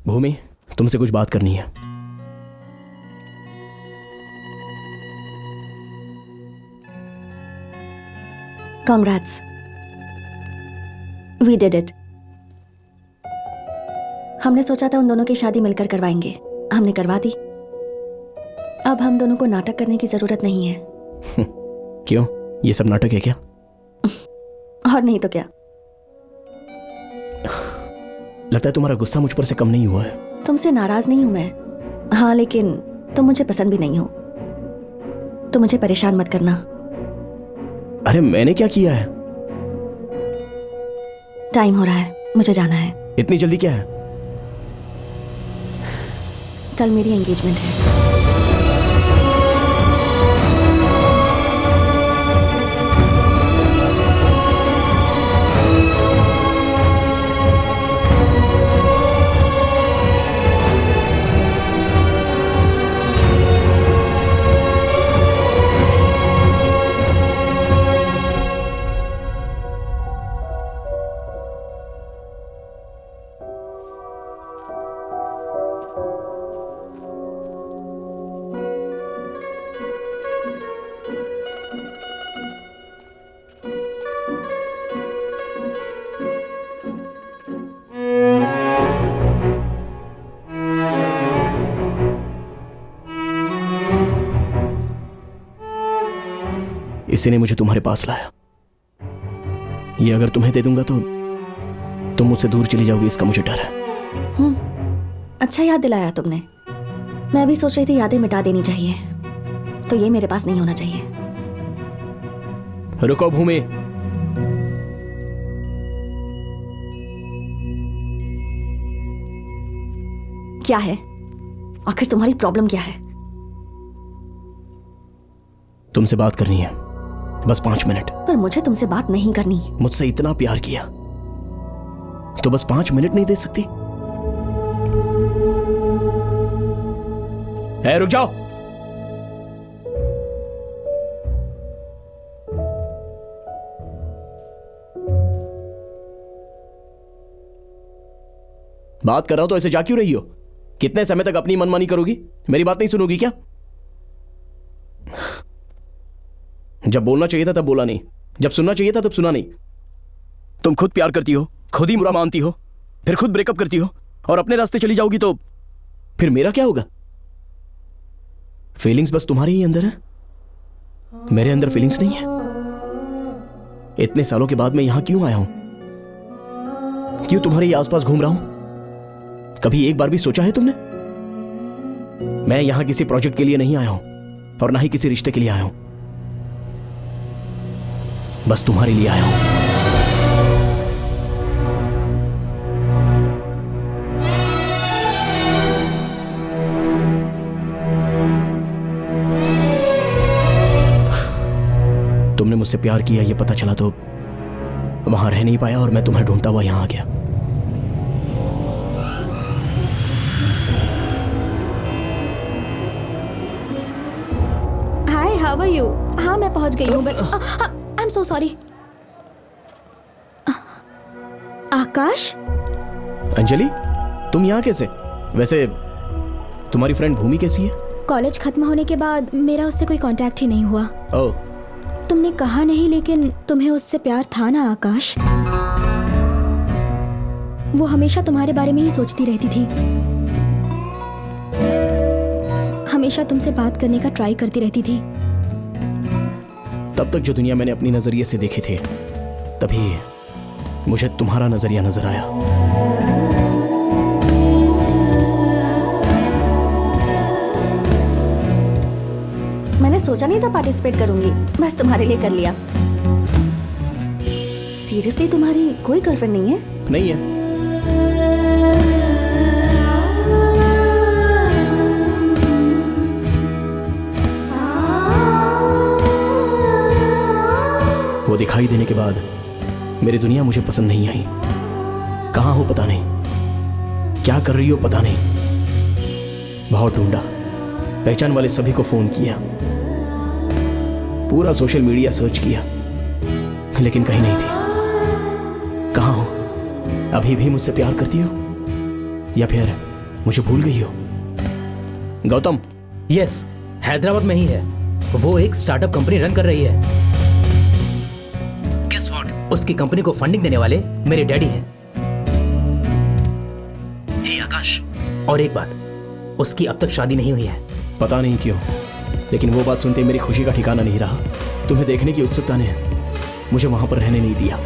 भूमि, तुमसे कुछ बात करनी है। Congrats. We did it. हमने सोचा था उन दोनों की शादी मिलकर करवाएंगे, हमने करवा दी। अब हम दोनों को नाटक करने की जरूरत नहीं है। क्यों? ये सब नाटक है क्या? और नहीं तो क्या। लगता है तुम्हारा गुस्सा मुझ पर से कम नहीं हुआ है। तुमसे नाराज नहीं हूं मैं, हाँ, लेकिन तुम मुझे पसंद भी नहीं हो, तो मुझे परेशान मत करना। अरे मैंने क्या किया है? टाइम हो रहा है, मुझे जाना है। इतनी जल्दी क्या है? कल मेरी एंगेजमेंट है। इसी ने मुझे तुम्हारे पास लाया। ये अगर तुम्हें दे दूंगा तो तुम मुझसे दूर चली जाओगी, इसका मुझे डर है। अच्छा याद दिलाया तुमने। मैं भी सोच रही थी यादें मिटा देनी चाहिए, तो ये मेरे पास नहीं होना चाहिए। रुको भूमि। क्या है आखिर तुम्हारी प्रॉब्लम क्या है? तुमसे बात करनी है, बस 5 मिनट। पर मुझे तुमसे बात नहीं करनी। मुझसे इतना प्यार किया तो बस 5 मिनट नहीं दे सकती? है, रुक जाओ। बात कर रहा हूं तो ऐसे जा क्यों रही हो? कितने समय तक अपनी मनमानी करोगी? मेरी बात नहीं सुनोगी क्या? जब बोलना चाहिए था तब बोला नहीं, जब सुनना चाहिए था तब सुना नहीं। तुम खुद प्यार करती हो, खुद ही बुरा मानती हो, फिर खुद ब्रेकअप करती हो और अपने रास्ते चली जाओगी तो फिर मेरा क्या होगा? फीलिंग्स बस तुम्हारे ही अंदर है, मेरे अंदर फीलिंग्स नहीं है। इतने सालों के बाद मैं यहां क्यों आया हूं? क्यों तुम्हारे ही आसपास घूम रहा हूं? कभी एक बार भी सोचा है तुमने? मैं यहां किसी प्रोजेक्ट के लिए नहीं आया हूं और ना ही किसी रिश्ते के लिए आया हूं, बस तुम्हारे लिए आया हूं। तुमने मुझसे प्यार किया ये पता चला तो वहां रह नहीं पाया और मैं तुम्हें ढूंढता हुआ यहां आ गया। हाय, हाउ आर यू? हाँ, मैं पहुंच गई हूँ, बस आई एम सो सॉरी। आकाश? अंजलि, तुम यहाँ कैसे? वैसे तुम्हारी फ्रेंड भूमि कैसी है? कॉलेज खत्म होने के बाद मेरा उससे कोई कांटेक्ट ही नहीं हुआ। ओह, तुमने कहा नहीं, लेकिन तुम्हें उससे प्यार था ना आकाश? वो हमेशा तुम्हारे बारे में ही सोचती रहती थी, हमेशा तुमसे बात करने का ट्राई करती रहती थी। तब तक जो दुनिया मैंने अपनी नजरिए से देखी थी, तभी मुझे तुम्हारा नजरिया नजर आया। मैंने सोचा नहीं था पार्टिसिपेट करूंगी, बस तुम्हारे लिए कर लिया। सीरियसली तुम्हारी कोई गर्लफ्रेंड नहीं है? नहीं है। वो दिखाई देने के बाद मेरी दुनिया मुझे पसंद नहीं आई। कहाँ हो पता नहीं, क्या कर रही हो पता नहीं। बहुत ढूंढा, पहचान वाले सभी को फोन किया, पूरा सोशल मीडिया सर्च किया, लेकिन कहीं नहीं थी। कहाँ हो? अभी भी मुझसे प्यार करती हो या फिर मुझे भूल गई हो? गौतम। यस, हैदराबाद में ही है। वो एक स्टार्टअप कंपनी रन कर रही है। Guess what? उसकी कंपनी को फंडिंग देने वाले मेरे डैडी हैं। हे आकाश, और एक बात, उसकी अब तक शादी नहीं हुई है। पता नहीं क्यों, लेकिन वो बात सुनते मेरी खुशी का ठिकाना नहीं रहा। तुम्हें देखने की उत्सुकता ने मुझे वहां पर रहने नहीं दिया।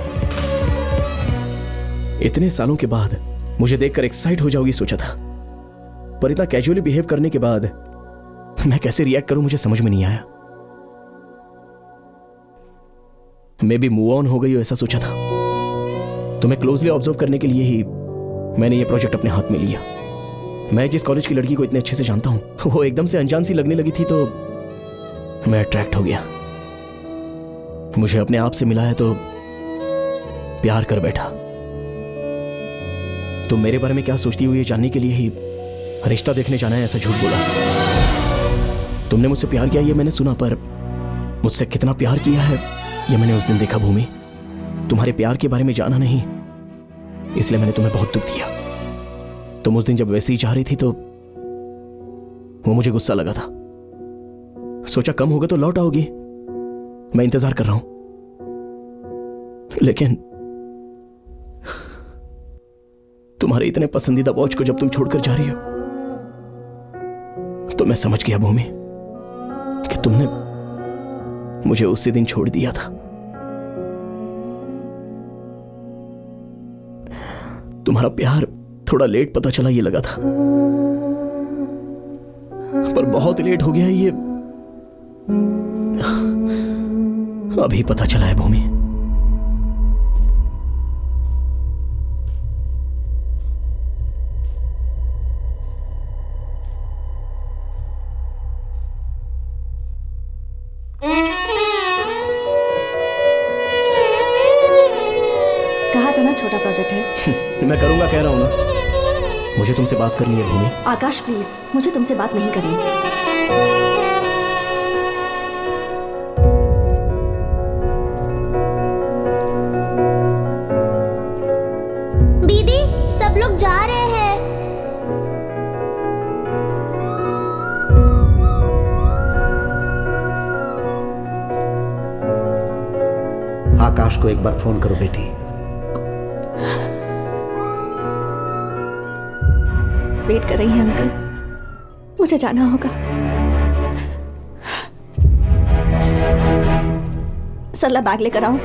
इतने सालों के बाद मुझे देखकर एक्साइट हो जाओगी सोचा था, पर इतना कैजुअली बिहेव करने के बाद मैं कैसे रिएक्ट करूं मुझे समझ में नहीं आया। मैं भी मूव ऑन हो गई हो ऐसा सोचा था। तुम्हें क्लोजली ऑब्जर्व करने के लिए ही मैंने ये प्रोजेक्ट अपने हाथ में लिया। मैं जिस कॉलेज की लड़की को इतने अच्छे से जानता हूं वो एकदम से अनजान सी लगने लगी थी तो मैं अट्रैक्ट हो गया। मुझे अपने आप से मिला है तो प्यार कर बैठा। तो मेरे बारे में क्या सोचती हुई ये जानने के लिए ही रिश्ता देखने जाना है ऐसा झूठ बोला। तुमने मुझसे प्यार किया ये मैंने सुना, पर मुझसे कितना प्यार किया है ये मैंने उस दिन देखा। भूमि, तुम्हारे प्यार के बारे में जाना नहीं, इसलिए मैंने तुम्हें बहुत दुख दिया। तुम उस दिन जब वैसे ही चाह रही थी तो वो मुझे गुस्सा लगा था। सोचा कम होगा तो लौट आओगी, मैं इंतजार कर रहा हूं। लेकिन तुम्हारे इतने पसंदीदा वॉच को जब तुम छोड़कर जा रही हो तो मैं समझ गया भूमि कि तुमने मुझे उसी दिन छोड़ दिया था। तुम्हारा प्यार थोड़ा लेट पता चला ये लगा था, पर बहुत लेट हो गया ये अभी पता चला है भूमि। कहा था ना छोटा प्रोजेक्ट है। मैं करूंगा कह रहा हूं ना। मुझे तुमसे बात करनी है भूमि। आकाश प्लीज, मुझे तुमसे बात नहीं करनी। दीदी, सब लोग जा रहे हैं। आकाश को एक बार फोन करो बेटी। वेट कर रही हैं अंकल, मुझे जाना होगा। सरला बैग लेकर आऊं।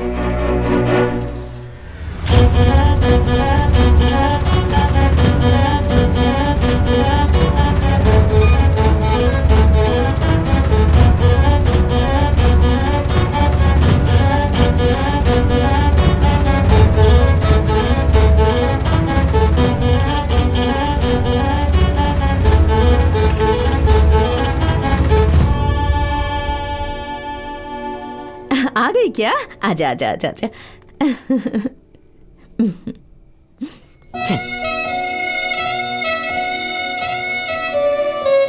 आ गई क्या? आजा आजा आजा आजा। चल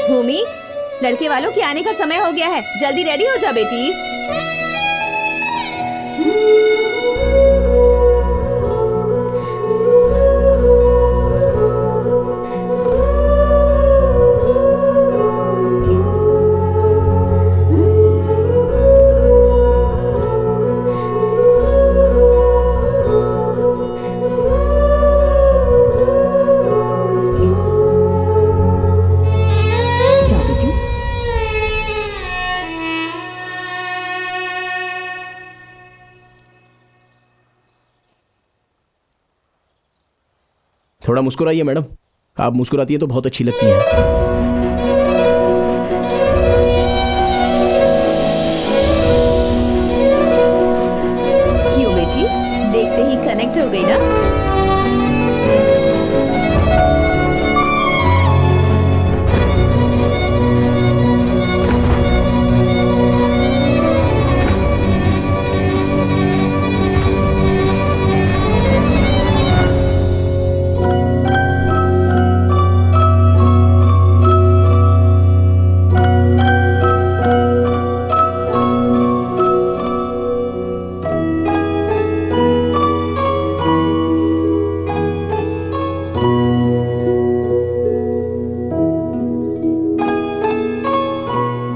भूमि, लड़के वालों के आने का समय हो गया है, जल्दी रेडी हो जा बेटी। थोड़ा मुस्कुराइए मैडम, आप मुस्कुराती है तो बहुत अच्छी लगती हैं। क्यों बेटी, देखते ही कनेक्ट हो गई ना?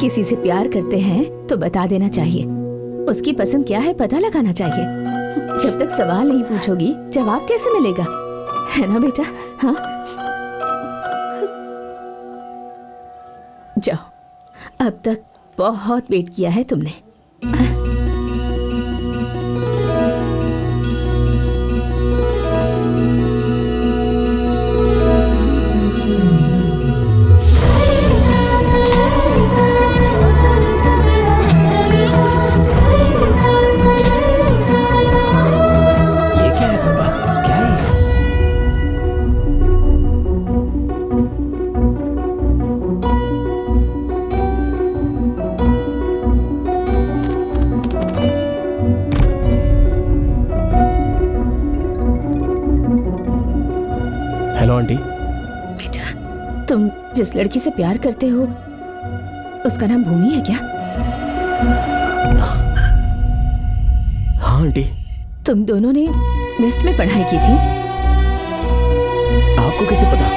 किसी से प्यार करते हैं तो बता देना चाहिए। उसकी पसंद क्या है पता लगाना चाहिए। जब तक सवाल नहीं पूछोगी जवाब कैसे मिलेगा, है ना बेटा? हाँ, जाओ, अब तक बहुत वेट किया है तुमने। ये क्या है पापा? क्या है ये? Hello aunty. बेटा, तुम जिस लड़की से प्यार करते हो उसका नाम भूमि है क्या? हाँ आंटी। तुम दोनों ने वेस्ट में पढ़ाई की थी? आपको कैसे पता?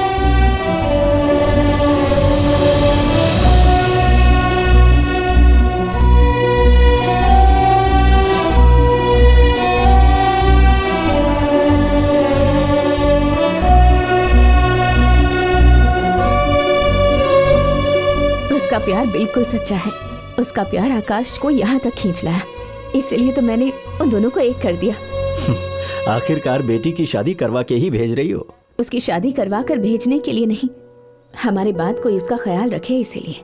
उसका प्यार बिल्कुल सच्चा है। उसका प्यार आकाश को यहाँ तक खींच लाया, इसलिए तो मैंने उन दोनों को एक कर दिया। आखिरकार बेटी की शादी करवा के ही भेज रही हो। उसकी शादी करवा कर भेजने के लिए नहीं, हमारे बाद कोई उसका ख्याल रखे इसीलिए।